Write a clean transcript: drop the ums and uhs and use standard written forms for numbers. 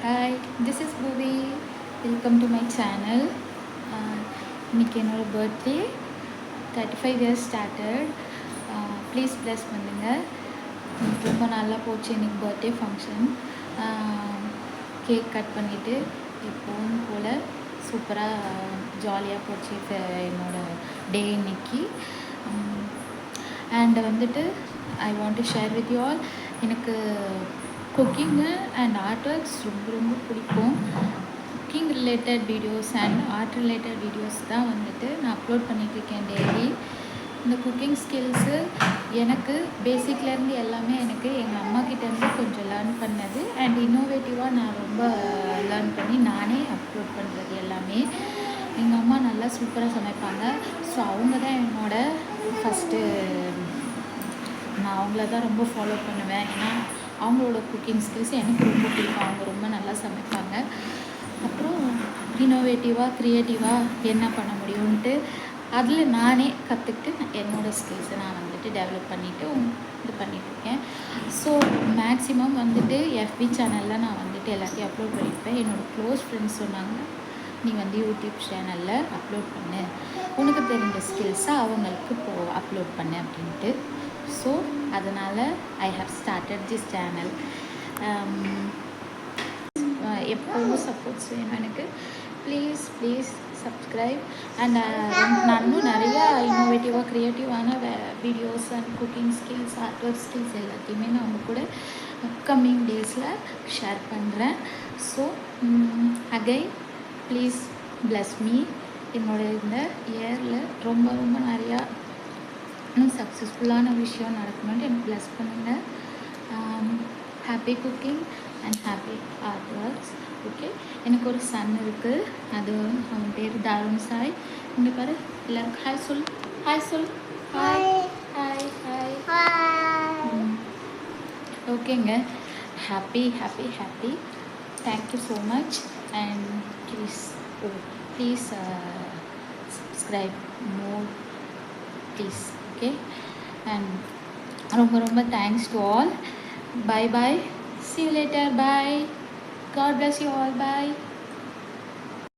Hi, this is Bhuvi. Welcome to my channel. இன்னைக்கு என்னோட birthday 35 years started. Please plus பண்ணுங்கள். ரொம்ப நல்லா போச்சு இன்னைக்கு பர்த்டே ஃபங்க்ஷன். கேக் கட் பண்ணிவிட்டு எப்போவும் போல் சூப்பராக ஜாலியாக போச்சு என்னோடய டே இன்னைக்கு. அண்ட் வந்துட்டு I want to share with you all. எனக்கு குக்கிங்கு அண்ட் ஆர்ட் ஒர்க்ஸ் ரொம்ப பிடிக்கும். Cooking related videos and art related videos தான் வந்துட்டு நான் அப்லோட் பண்ணிகிட்ருக்கேன் டெய்லி. இந்த குக்கிங் ஸ்கில்ஸு எனக்கு பேசிக்லேருந்து எல்லாமே எனக்கு எங்கள் அம்மாக்கிட்டேருந்து கொஞ்சம் லேர்ன் பண்ணது அண்ட் இன்னோவேட்டிவாக நான் ரொம்ப லேர்ன் பண்ணி நானே அப்லோட் பண்ணுறது எல்லாமே. எங்கள் அம்மா நல்லா சூப்பராக சமைப்பாங்க. ஸோ அவங்க தான் என்னோடய ஃபஸ்ட்டு. நான் அவங்கள தான் ரொம்ப ஃபாலோ பண்ணுவேன். ஏன்னா அவங்களோட குக்கிங் ஸ்கில்ஸ் எனக்கு ரொம்ப பிடிக்கும். அவங்க ரொம்ப நல்லா சமைப்பாங்க. அப்புறம் இன்னோவேட்டிவாக க்ரியேட்டிவாக என்ன பண்ண முடியும்ன்ட்டு அதில் நானே கற்றுக்கிட்டு என்னோடய ஸ்கில்ஸை நான் வந்துட்டு டெவலப் பண்ணிவிட்டு இது பண்ணிகிட்ருக்கேன். ஸோ மேக்ஸிமம் வந்துட்டு எஃபி சேனலில் நான் வந்துட்டு எல்லாத்தையும் அப்லோட் பண்ணியிருப்பேன். என்னோடய க்ளோஸ் ஃப்ரெண்ட்ஸ் சொன்னாங்க, நீ வந்து யூடியூப் சேனலில் அப்லோட் பண்ணு, உனக்கு தெரிஞ்ச ஸ்கில்ஸை அவங்களுக்கு அப்லோட் பண்ணு அப்படின்ட்டு. ஸோ அதனால் I have started this channel. எப்போவும் சப்போர்ட்ஸ் வேணும் எனக்கு. Please subscribe. அண்ட் நான் இன்னும் நிறையா இன்னோவேட்டிவாக க்ரியேட்டிவான videos and cooking skills, art work skills எல்லாத்தையுமே நான் அவங்க கூட அப்கமிங் டேஸில் ஷேர் பண்ணுறேன். So again please bless me. என்னோடய இந்த இயரில் ரொம்ப நிறையா இன்னும் சக்ஸஸ்ஃபுல்லான விஷயம் நடக்கணும்னு எனக்கு பிளஸ் பண்ணுங்கள். Happy cooking and happy art works. Okay, எனக்கு ஒரு சன் இருக்குது. அவன் பேர் தாருண் சாய். இங்கே பாரு, எல்லாருக்கும் ஹாய் சொல். ஓகேங்க, happy. Thank you so much. And please subscribe more please. Okay, and ரொம்ப thanks to all. Bye. See you later. Bye. God bless you all. Bye.